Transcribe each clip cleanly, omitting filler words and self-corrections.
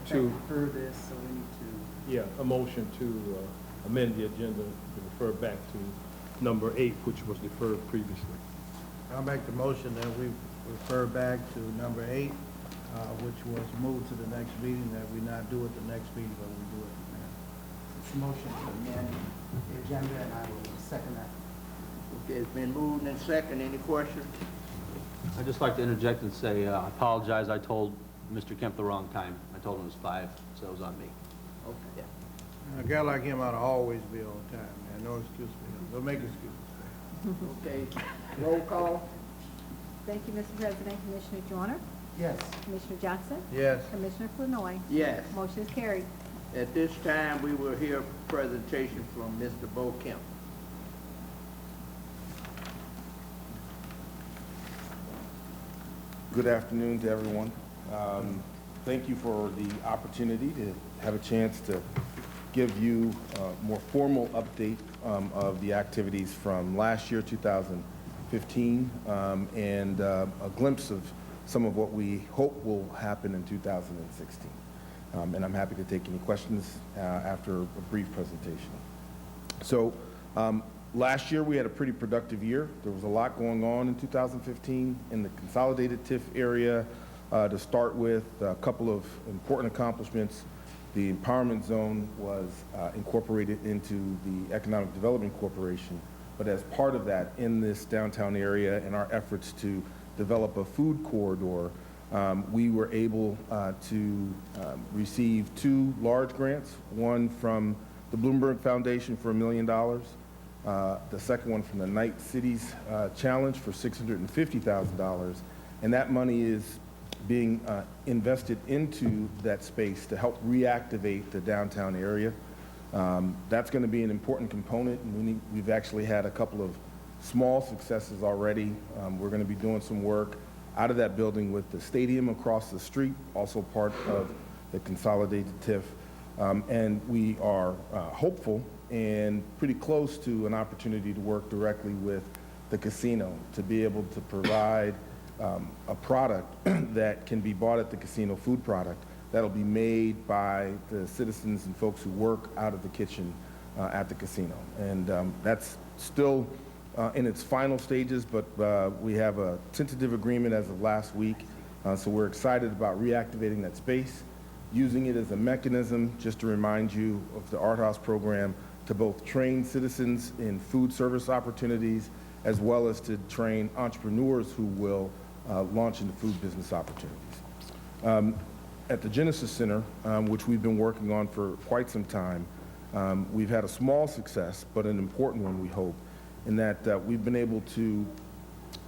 to, Defer this, so we need to. yeah, a motion to amend the agenda to refer back to number 8, which was deferred previously. I'll make the motion that we refer back to number 8, which was moved to the next meeting, that we not do it the next meeting, but we do it now. It's a motion to amend the agenda, and I will second that. Okay, it's been moved and second. Any questions? I'd just like to interject and say, I apologize, I told Mr. Kemp the wrong time. I told him it was 5, so it was on me. Okay. A guy like him ought to always be on time, man. No excuse for him. Don't make excuses. Okay, roll call? Thank you, Mr. President. Commissioner Joyner, Yes. Commissioner Johnson, Yes. Commissioner Flanoy. Yes. Motion is carried. At this time, we will hear a presentation from Mr. Bo Kemp. Good afternoon to everyone. Thank you for the opportunity to have a chance to give you a more formal update of the activities from last year, 2015, and a glimpse of some of what we hope will happen in 2016. And I'm happy to take any questions after a brief presentation. So last year we had a pretty productive year. There was a lot going on in 2015 in the consolidated TIF area. To start with, a couple of important accomplishments. The empowerment zone was incorporated into the Economic Development Corporation, but as part of that, in this downtown area and our efforts to develop a food corridor, we were able to receive 2 large grants, one from the Bloomberg Foundation for $1 million, the second one from the Night Cities Challenge for $650,000, and that money is being invested into that space to help reactivate the downtown area. That's going to be an important component, and we've actually had a couple of small successes already. We're going to be doing some work out of that building with the stadium across the street, also part of the consolidated TIF. And we are hopeful and pretty close to an opportunity to work directly with the casino to be able to provide a product that can be bought at the casino, food product, that'll be made by the citizens and folks who work out of the kitchen at the casino. And that's still in its final stages, but we have a tentative agreement as of last week. So we're excited about reactivating that space, using it as a mechanism, just to remind you of the Art House program, to both train citizens in food service opportunities, as well as to train entrepreneurs who will launch into food business opportunities. At the Genesis Center, which we've been working on for quite some time, we've had a small success, but an important one, we hope, in that we've been able to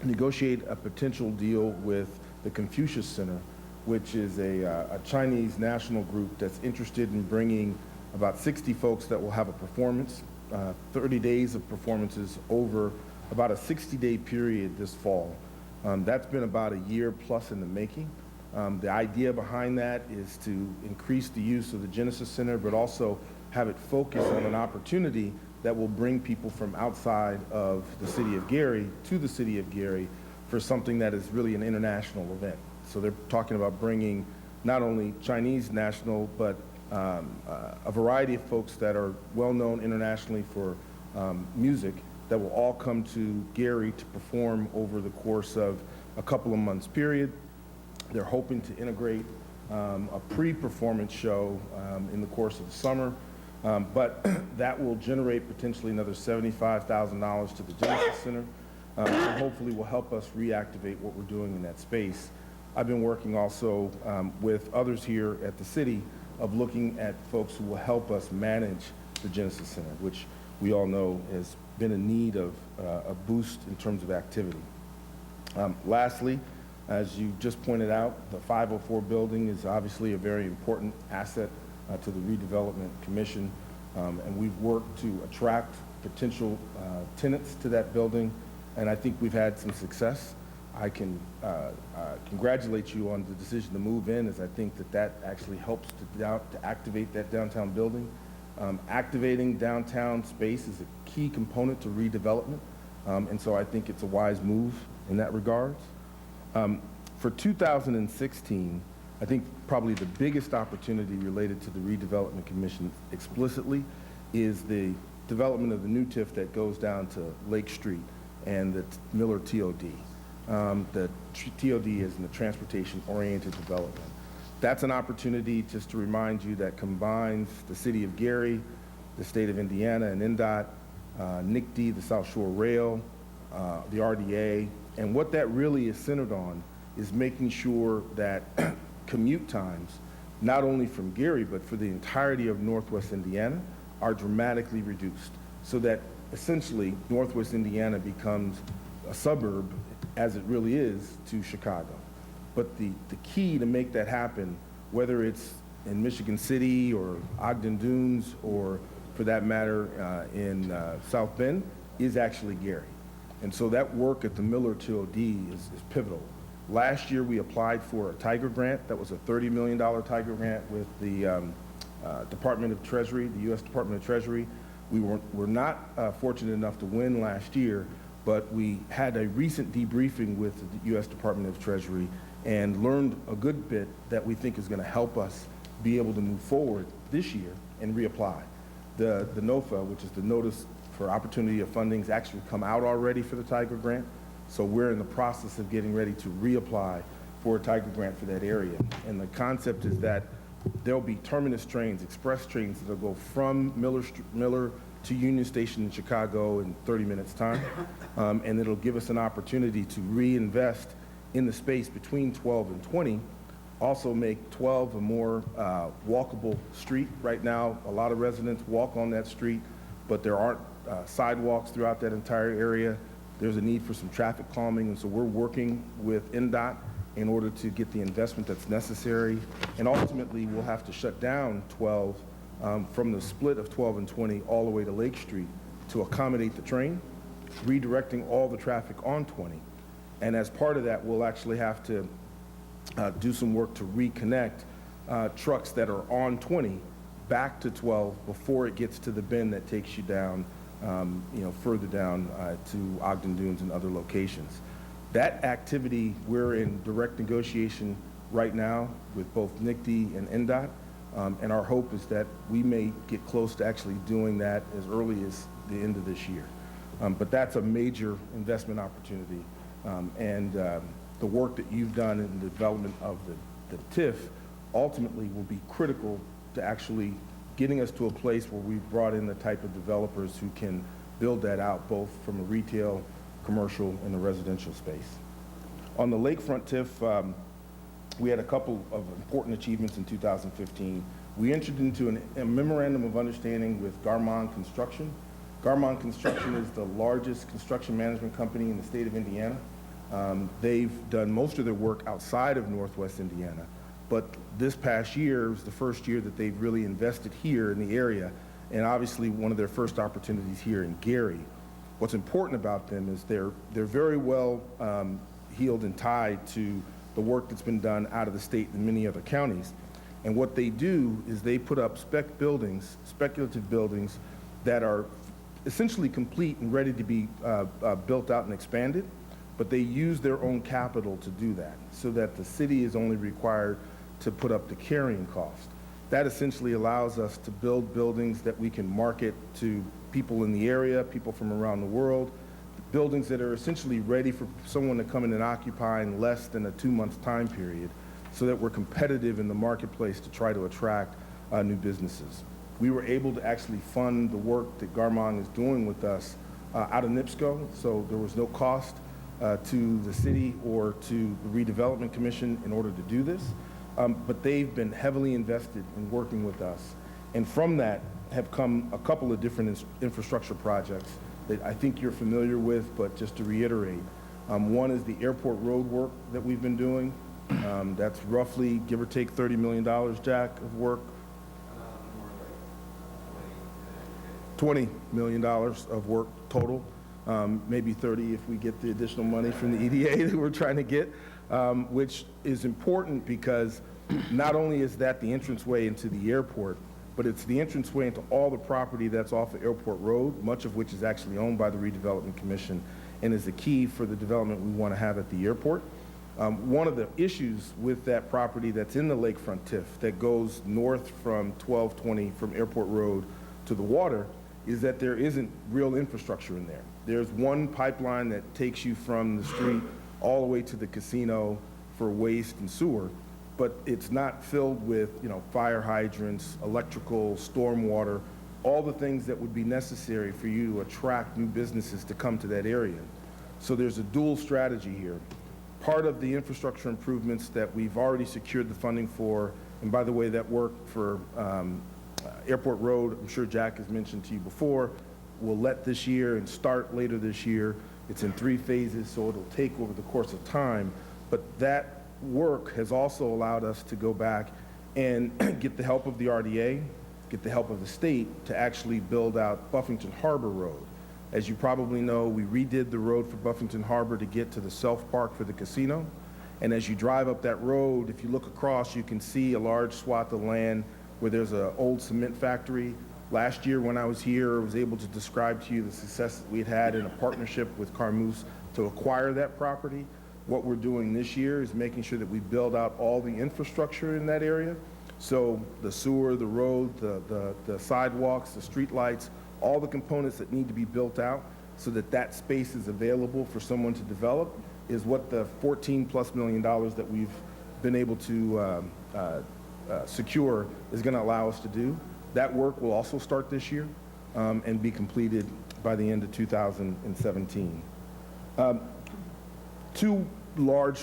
negotiate a potential deal with the Confucius Center, which is a Chinese national group that's interested in bringing about 60 folks that will have a performance, 30 days of performances over about a 60-day period this fall. That's been about a year plus in the making. The idea behind that is to increase the use of the Genesis Center, but also have it focus on an opportunity that will bring people from outside of the city of Gary to the city of Gary for something that is really an international event. So they're talking about bringing not only Chinese national, but a variety of folks that are well-known internationally for music that will all come to Gary to perform over the course of a couple of months period. They're hoping to integrate a pre-performance show in the course of the summer, but that will generate potentially another $75,000 to the Genesis Center, and hopefully will help us reactivate what we're doing in that space. I've been working also with others here at the city of looking at folks who will help us manage the Genesis Center, which we all know has been in need of a boost in terms of activity. Lastly, as you just pointed out, the 504 building is obviously a very important asset to the Redevelopment Commission, and we've worked to attract potential tenants to that building, and I think we've had some success. I can congratulate you on the decision to move in, as I think that actually helps to activate that downtown building. Activating downtown space is a key component to redevelopment, and so I think it's a wise move in that regard. For 2016, I think probably the biggest opportunity related to the Redevelopment Commission explicitly is the development of the new TIF that goes down to Lake Street and the Miller TOD. The TOD is in the transportation-oriented development. That's an opportunity, just to remind you, that combines the city of Gary, the state of Indiana and NDOT, NICD, the South Shore Rail, the RDA, and what that really is centered on is making sure that commute times, not only from Gary, but for the entirety of Northwest Indiana, are dramatically reduced, so that essentially Northwest Indiana becomes a suburb, as it really is, to Chicago. But the key to make that happen, whether it's in Michigan City or Ogden Dunes or, for that matter, in South Bend, is actually Gary. And so that work at the Miller TOD is pivotal. Last year, we applied for a Tiger grant. That was a $30 million Tiger grant with the Department of Treasury, the U.S. Department of Treasury. We were not fortunate enough to win last year, but we had a recent debriefing with the U.S. Department of Treasury and learned a good bit that we think is going to help us be able to move forward this year and reapply. The NOFA, which is the Notice for Opportunity of Funding, has actually come out already for the Tiger grant. So we're in the process of getting ready to reapply for a Tiger grant for that area. And the concept is that there'll be terminus trains, express trains that'll go from Miller to Union Station in Chicago in 30 minutes time. And it'll give us an opportunity to reinvest in the space between 12 and 20, also make 12 a more walkable street. Right now, a lot of residents walk on that street, but there aren't sidewalks throughout that entire area. There's a need for some traffic calming, and so we're working with NDOT in order to get the investment that's necessary. And ultimately, we'll have to shut down 12 from the split of 12 and 20 all the way to Lake Street to accommodate the train, redirecting all the traffic on 20. And as part of that, we'll actually have to do some work to reconnect trucks that are on 20 back to 12 before it gets to the bend that takes you down, further down to Ogden Dunes and other locations. That activity, we're in direct negotiation right now with both NICD and NDOT, and our hope is that we may get close to actually doing that as early as the end of this year. But that's a major investment opportunity, and the work that you've done in the development of the TIF ultimately will be critical to actually getting us to a place where we've brought in the type of developers who can build that out both from a retail, commercial, and a residential space. On the lakefront TIF, we had a couple of important achievements in 2015. We entered into a memorandum of understanding with Garmong Construction. Garmong Construction is the largest construction management company in the state of Indiana. They've done most of their work outside of Northwest Indiana, but this past year was the first year that they've really invested here in the area, and obviously one of their first opportunities here in Gary. What's important about them is they're very well heeled and tied to the work that's been done out of the state in many other counties. And what they do is they put up speculative buildings that are essentially complete and ready to be built out and expanded, but they use their own capital to do that, so that the city is only required to put up the carrying cost. That essentially allows us to build buildings that we can market to people in the area, people from around the world, buildings that are essentially ready for someone to come in and occupy in less than a 2-month time period, so that we're competitive in the marketplace to try to attract new businesses. We were able to actually fund the work that Garmong is doing with us out of NIPSCO, so there was no cost to the city or to the Redevelopment Commission in order to do this, but they've been heavily invested in working with us. And from that have come a couple of different infrastructure projects that I think you're familiar with, but just to reiterate, one is the airport road work that we've been doing. That's roughly, give or take, $30 million, Jack, of work. $20 million of work total, maybe 30 if we get the additional money from the EDA that we're trying to get, which is important because not only is that the entranceway into the airport, but it's the entranceway into all the property that's off of Airport Road, much of which is actually owned by the Redevelopment Commission and is the key for the development we want to have at the airport. One of the issues with that property that's in the lakefront TIF that goes north from 1220 from Airport Road to the water is that there isn't real infrastructure in there. There's one pipeline that takes you from the street all the way to the casino for waste and sewer, but it's not filled with, fire hydrants, electrical, stormwater, all the things that would be necessary for you to attract new businesses to come to that area. So there's a dual strategy here. Part of the infrastructure improvements that we've already secured the funding for, and by the way, that work for Airport Road, I'm sure Jack has mentioned to you before, will let this year and start later this year. It's in 3 phases, so it'll take over the course of time. But that work has also allowed us to go back and get the help of the RDA, get the help of the state to actually build out Buffington Harbor Road. As you probably know, we redid the road for Buffington Harbor to get to the Self Park for the casino. And as you drive up that road, if you look across, you can see a large swath of land where there's an old cement factory. Last year when I was here, I was able to describe to you the success that we had in a partnership with Carmoose to acquire that property. What we're doing this year is making sure that we build out all the infrastructure in that area. So the sewer, the road, the sidewalks, the street lights, all the components that need to be built out so that that space is available for someone to develop is what the $14+ million that we've been able to secure is going to allow us to do. That work will also start this year and be completed by the end of 2017. 2 large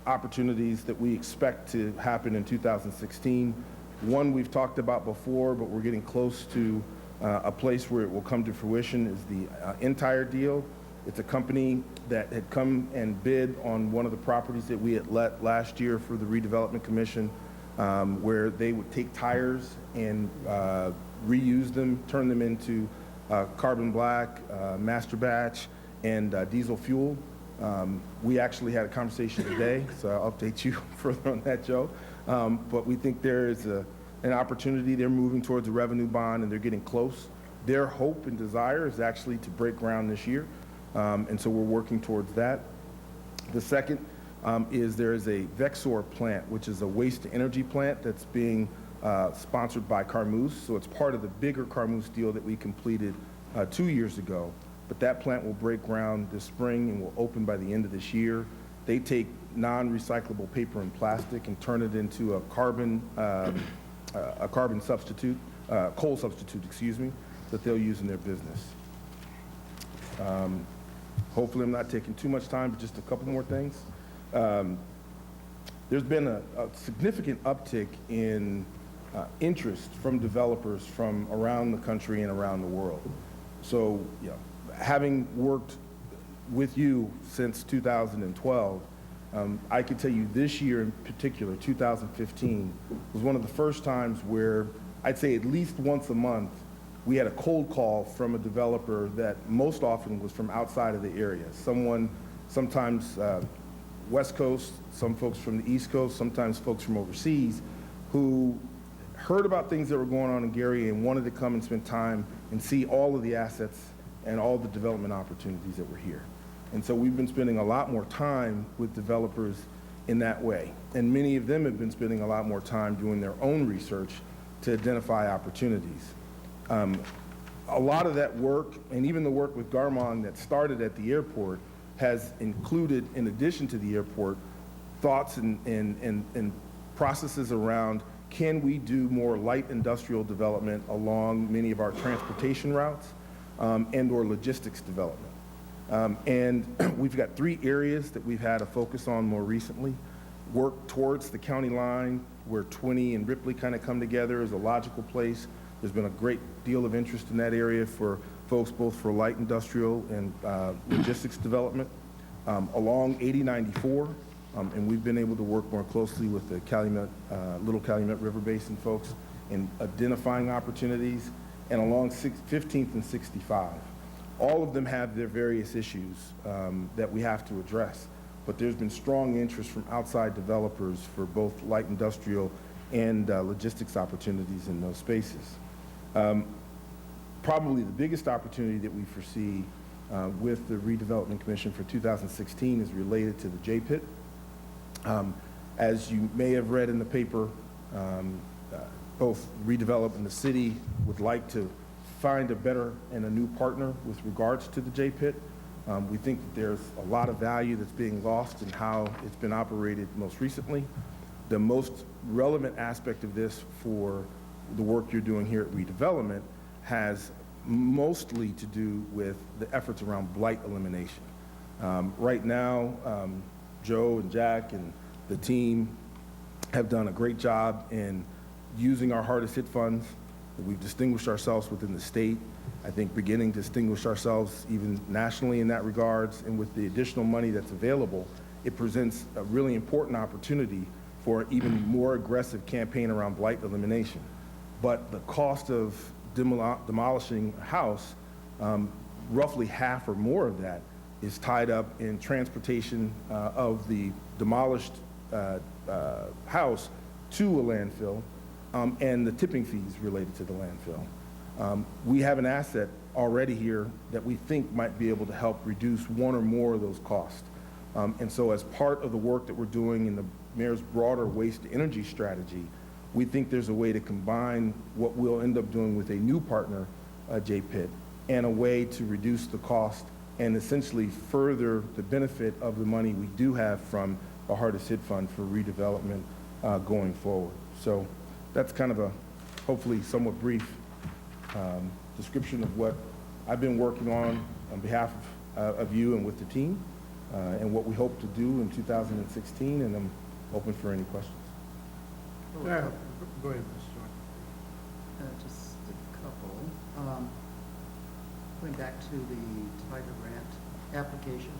opportunities that we expect to happen in 2016. One we've talked about before, but we're getting close to a place where it will come to fruition, is the entire deal. It's a company that had come and bid on one of the properties that we had let last year for the Redevelopment Commission, where they would take tires and reuse them, turn them into carbon black, master batch, and diesel fuel. We actually had a conversation today, so I'll update you further on that, Joe. But we think there is an opportunity. They're moving towards a revenue bond, and they're getting close. Their hope and desire is actually to break ground this year, and so we're working towards that. The second is there is a Vexor plant, which is a waste-to-energy plant that's being sponsored by Carmoose. So it's part of the bigger Carmoose deal that we completed 2 years ago. But that plant will break ground this spring and will open by the end of this year. They take non-recyclable paper and plastic and turn it into a carbon substitute, coal substitute, that they'll use in their business. Hopefully I'm not taking too much time, but just a couple more things. There's been a significant uptick in interest from developers from around the country and around the world. So, having worked with you since 2012, I can tell you this year in particular, 2015, was one of the first times where I'd say at least once a month, we had a cold call from a developer that most often was from outside of the area. Someone, sometimes West Coast, some folks from the East Coast, sometimes folks from overseas, who heard about things that were going on in Gary and wanted to come and spend time and see all of the assets and all the development opportunities that were here. And so we've been spending a lot more time with developers in that way. And many of them have been spending a lot more time doing their own research to identify opportunities. A lot of that work, and even the work with Garmong that started at the airport, has included, in addition to the airport, thoughts and processes around, can we do more light industrial development along many of our transportation routes and or logistics development. And we've got 3 areas that we've had a focus on more recently. Work towards the county line, where 20 and Ripley kind of come together as a logical place. There's been a great deal of interest in that area for folks both for light industrial and logistics development. Along 8094, and we've been able to work more closely with the Little Calumet River Basin folks in identifying opportunities, and along 15th and 65. All of them have their various issues that we have to address, but there's been strong interest from outside developers for both light industrial and logistics opportunities in those spaces. Probably the biggest opportunity that we foresee with the Redevelopment Commission for 2016 is related to the J-Pit. As you may have read in the paper, both Redevelopment and the city would like to find a better and a new partner with regards to the J-Pit. We think that there's a lot of value that's being lost in how it's been operated most recently. The most relevant aspect of this for the work you're doing here at Redevelopment has mostly to do with the efforts around blight elimination. Right now, Joe and Jack and the team have done a great job in using our hardest hit funds. We've distinguished ourselves within the state. I think beginning to distinguish ourselves even nationally in that regards, and with the additional money that's available, it presents a really important opportunity for an even more aggressive campaign around blight elimination. But the cost of demolishing a house, roughly half or more of that is tied up in transportation of the demolished house to a landfill, and the tipping fees related to the landfill. We have an asset already here that we think might be able to help reduce one or more of those costs. And so as part of the work that we're doing in the mayor's broader waste to energy strategy, we think there's a way to combine what we'll end up doing with a new partner, J-Pit, and a way to reduce the cost and essentially further the benefit of the money we do have from the hardest hit fund for redevelopment going forward. So that's kind of a hopefully somewhat brief description of what I've been working on behalf of you and with the team, and what we hope to do in 2016, and I'm open for any questions. Go ahead, Mr. Jordan. Just a couple. Going back to the Tiger Grant application,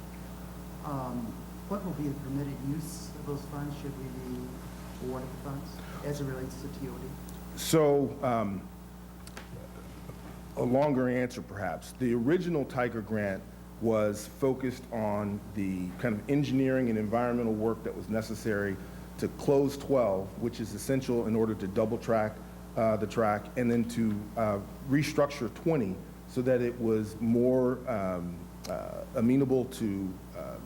what will be the permitted use of those funds? Should we be awarded the funds as it relates to TOD? So, a longer answer perhaps. The original Tiger Grant was focused on the kind of engineering and environmental work that was necessary to close 12, which is essential in order to double track the track, and then to restructure 20 so that it was more amenable to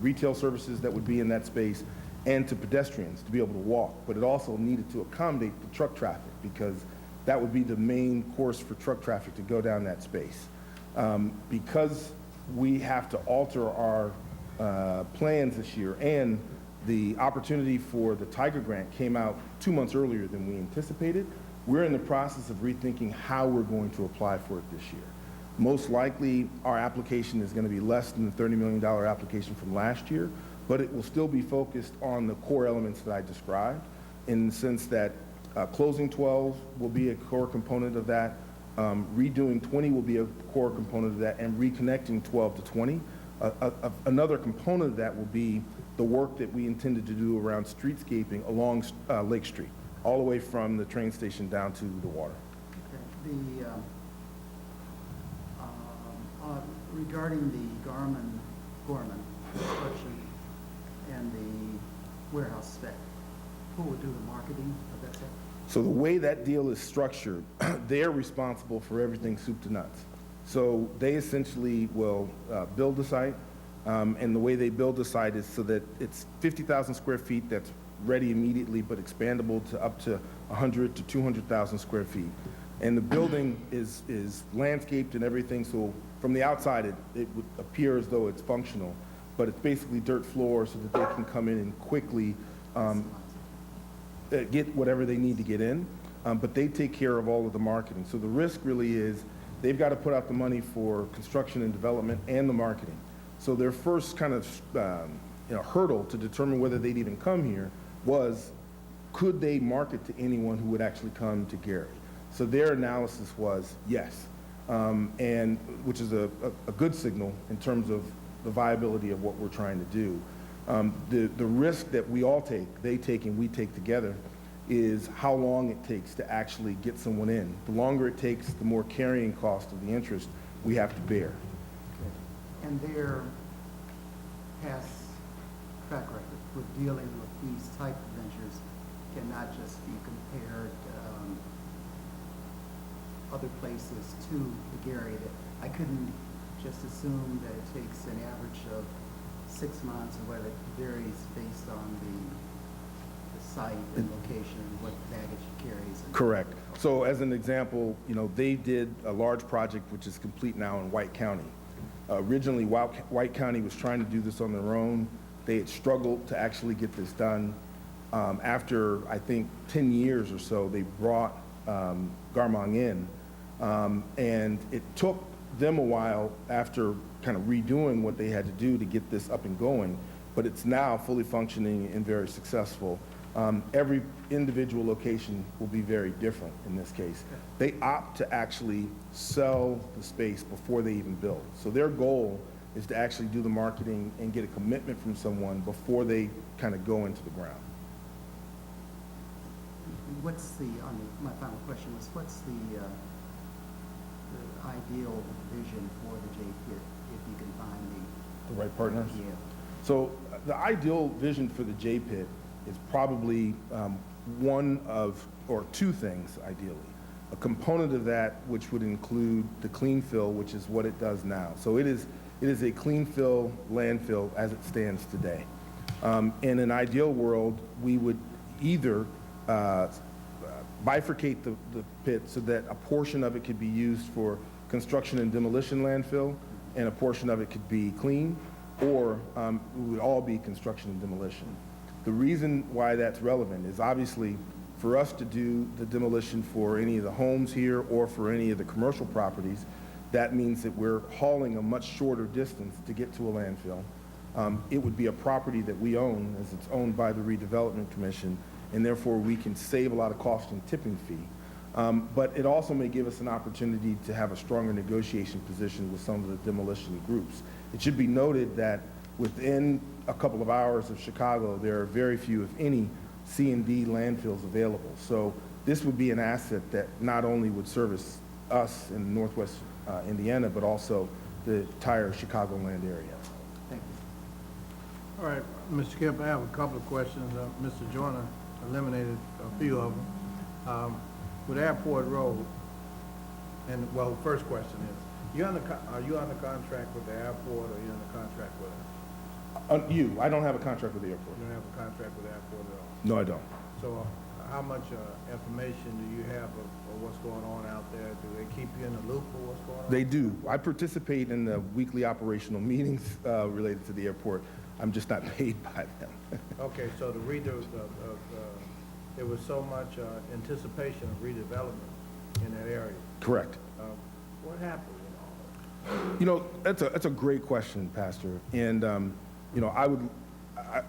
retail services that would be in that space and to pedestrians to be able to walk. But it also needed to accommodate the truck traffic, because that would be the main course for truck traffic to go down that space. Because we have to alter our plans this year, and the opportunity for the Tiger Grant came out 2 months earlier than we anticipated, we're in the process of rethinking how we're going to apply for it this year. Most likely, our application is going to be less than the $30 million application from last year, but it will still be focused on the core elements that I described, in the sense that closing 12 will be a core component of that, redoing 20 will be a core component of that, and reconnecting 12 to 20. Another component of that will be the work that we intended to do around streetscaping along Lake Street, all the way from the train station down to the water. Okay. Regarding the Gorman construction and the warehouse spec, who will do the marketing of that stuff? So the way that deal is structured, they're responsible for everything soup to nuts. So they essentially will build the site, and the way they build the site is so that it's 50,000 square feet that's ready immediately, but expandable to up to 100 to 200,000 square feet. And the building is landscaped and everything, so from the outside it would appear as though it's functional, but it's basically dirt floor so that they can come in and quickly get whatever they need to get in, but they take care of all of the marketing. So the risk really is they've got to put out the money for construction and development and the marketing. So their first kind of hurdle to determine whether they'd even come here was, could they market to anyone who would actually come to Gary? So their analysis was yes, and which is a good signal in terms of the viability of what we're trying to do. The risk that we all take, they take and we take together, is how long it takes to actually get someone in. The longer it takes, the more carrying cost of the interest we have to bear. Okay. And their past track record with dealing with these type of ventures cannot just be compared other places to the Gary. That I couldn't just assume that it takes an average of 6 months, or whether it varies based on the site and location and what baggage it carries. and- Correct. So as an example, they did a large project which is complete now in White County. Originally, White County was trying to do this on their own. They had struggled to actually get this done. After, I think, 10 years or so, they brought Garmong in. And it took them a while after kind of redoing what they had to do to get this up and going, but it's now fully functioning and very successful. Every individual location will be very different in this case. They opt to actually sell the space before they even build. So their goal is to actually do the marketing and get a commitment from someone before they kind of go into the ground. What's my final question was, what's the ideal vision for the J Pit if you can find The right partners? the, So the ideal vision for the J Pit is probably one of, or two things ideally. A component of that which would include the clean fill, which is what it does now. So it is a clean fill landfill as it stands today. In an ideal world, we would either bifurcate the pit so that a portion of it could be used for construction and demolition landfill, and a portion of it could be clean, or it would all be construction and demolition. The reason why that's relevant is obviously for us to do the demolition for any of the homes here or for any of the commercial properties, that means that we're hauling a much shorter distance to get to a landfill. It would be a property that we own, as it's owned by the Redevelopment Commission, and therefore we can save a lot of cost in tipping fee. But it also may give us an opportunity to have a stronger negotiation position with some of the demolition groups. It should be noted that within a couple of hours of Chicago, there are very few, if any, C&D landfills available. So this would be an asset that not only would service us in Northwest Indiana, but also the entire Chicagoland area. thank you. All right, Mr. Kemp, I have a couple of questions. Mr. Joyner eliminated a few of them. With Airport Road, and, well, the first question is, are you under contract with the airport, or are you under contract with us? I don't have a contract with the airport. You don't have a contract with the airport at all? No, I don't. So how much information do you have of what's going on out there? Do they keep you in the loop of what's going on? They do. I participate in the weekly operational meetings related to the airport. I'm just not paid by them. Okay, so there was so much anticipation of redevelopment in that area. Correct. What happened with all that? That's a great question, Pastor. And,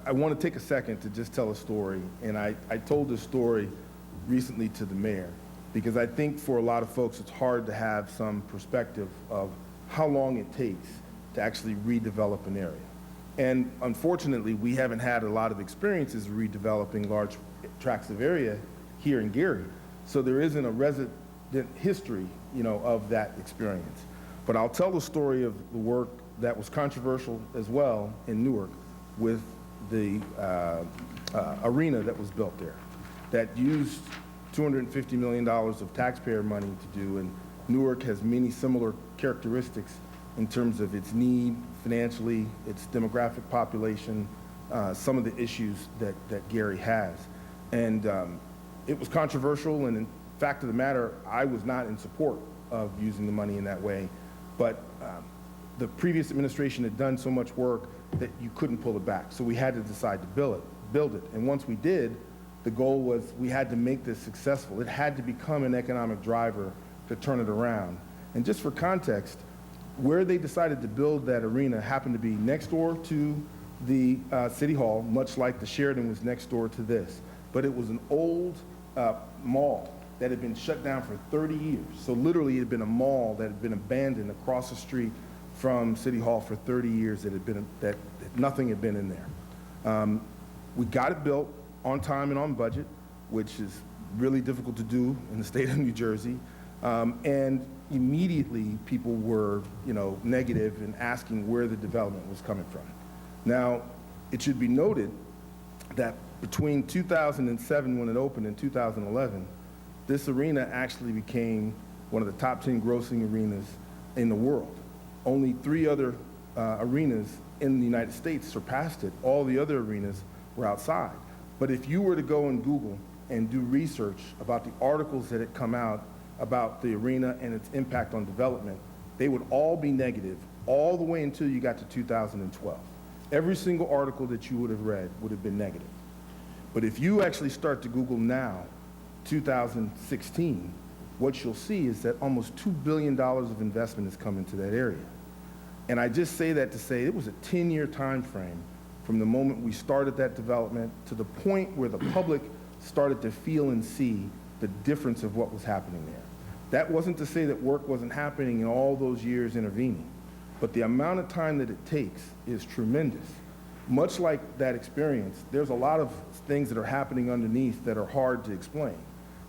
I want to take a second to just tell a story. And I told this story recently to the mayor, because I think for a lot of folks, it's hard to have some perspective of how long it takes to actually redevelop an area. And unfortunately, we haven't had a lot of experiences redeveloping large tracts of area here in Gary. So there isn't a resident history, of that experience. But I'll tell the story of the work that was controversial as well in Newark with the arena that was built there, that used $250 million of taxpayer money to do, and Newark has many similar characteristics in terms of its need financially, its demographic population, some of the issues that Gary has. And it was controversial, and in fact of the matter, I was not in support of using the money in that way. But the previous administration had done so much work that you couldn't pull it back. So we had to decide to build it. And once we did, the goal was we had to make this successful. It had to become an economic driver to turn it around. And just for context, where they decided to build that arena happened to be next door to the City Hall, much like the Sheridan was next door to this. But it was an old mall that had been shut down for 30 years. So literally it had been a mall that had been abandoned across the street from City Hall for 30 years that nothing had been in there. We got it built on time and on budget, which is really difficult to do in the state of New Jersey. And immediately people were, negative and asking where the development was coming from. Now, it should be noted that between 2007 when it opened and 2011, this arena actually became one of the top 10 grossing arenas in the world. Only 3 other arenas in the United States surpassed it. All the other arenas were outside. But if you were to go and Google and do research about the articles that had come out about the arena and its impact on development, they would all be negative all the way until you got to 2012. Every single article that you would have read would have been negative. But if you actually start to Google now, 2016, what you'll see is that almost $2 billion of investment has come into that area. And I just say that to say it was a 10-year time frame from the moment we started that development to the point where the public started to feel and see the difference of what was happening there. That wasn't to say that work wasn't happening in all those years intervening, but the amount of time that it takes is tremendous. Much like that experience, there's a lot of things that are happening underneath that are hard to explain.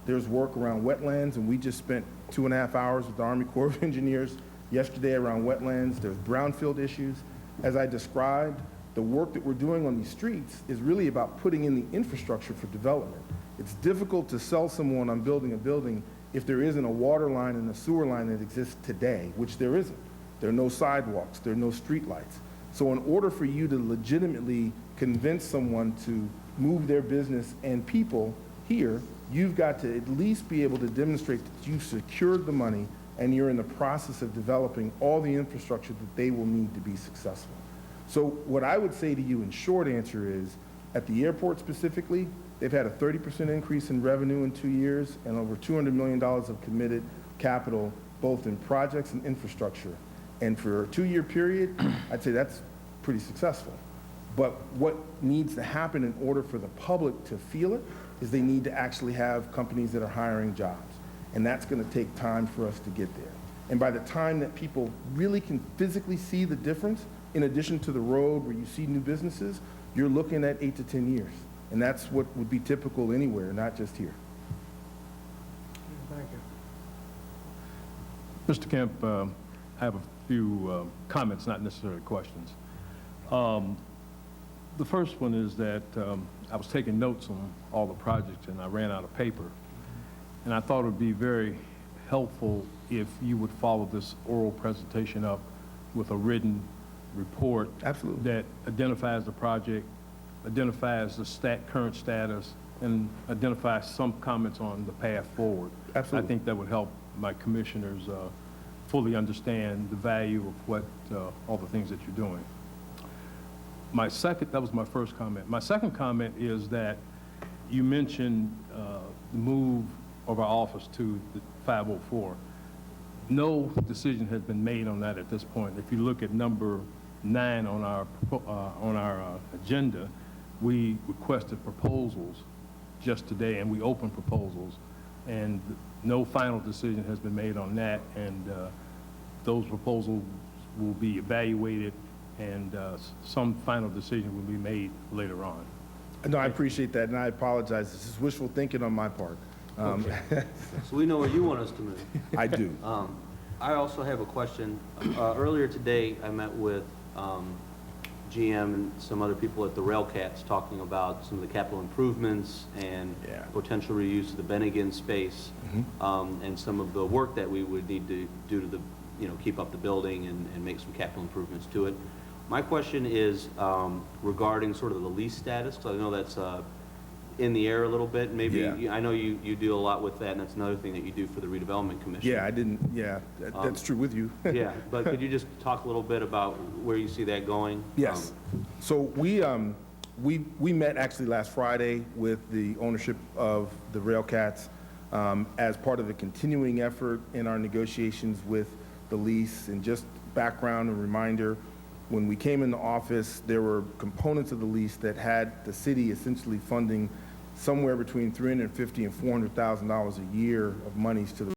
There's work around wetlands, and we just spent 2.5 hours with the Army Corps of Engineers yesterday around wetlands. There's brownfield issues. As I described, the work that we're doing on these streets is really about putting in the infrastructure for development. It's difficult to sell someone on building a building if there isn't a water line and a sewer line that exists today, which there isn't. There are no sidewalks, there are no street lights. So in order for you to legitimately convince someone to move their business and people here, you've got to at least be able to demonstrate that you've secured the money and you're in the process of developing all the infrastructure that they will need to be successful. So what I would say to you in short answer is, at the airport specifically, they've had a 30% increase in revenue in 2 years and over $200 million of committed capital, both in projects and infrastructure. And for a 2-year period, I'd say that's pretty successful. But what needs to happen in order for the public to feel it is they need to actually have companies that are hiring jobs. And that's going to take time for us to get there. And by the time that people really can physically see the difference, in addition to the road where you see new businesses, you're looking at 8 to 10 years. And that's what would be typical anywhere, not just here. Thank you. Mr. Kemp, I have a few comments, not necessarily questions. The first one is that I was taking notes on all the projects and I ran out of paper. And I thought it would be very helpful if you would follow this oral presentation up with a written report. Absolutely. That identifies the project, identifies the current status, and identifies some comments on the path forward. Absolutely. I think that would help my commissioners fully understand the value of what, all the things that you're doing. That was my first comment. My second comment is that you mentioned the move of our office to the 504. No decision has been made on that at this point. If you look at number 9 on our agenda, we requested proposals just today, and we opened proposals, and no final decision has been made on that, and those proposals will be evaluated, and some final decision will be made later on. No, I appreciate that, and I apologize. This is wishful thinking on my part. So we know where you want us to move. I do. I also have a question. Earlier today, I met with GM and some other people at the Railcats talking about some of the capital improvements and potential reuse of the Bennigan space, and some of the work that we would need to do to keep up the building and make some capital improvements to it. My question is regarding sort of the lease status, because I know that's in the air a little bit. Maybe I know you do a lot with that, and that's another thing that you do for the Redevelopment Commission. Yeah, that's true with you. Yeah, but could you just talk a little bit about where you see that going? Yes. So we met actually last Friday with the ownership of the Railcats as part of a continuing effort in our negotiations with the lease. And just background and reminder, when we came into office, there were components of the lease that had the city essentially funding somewhere between $350,000 and $400,000 a year of monies to the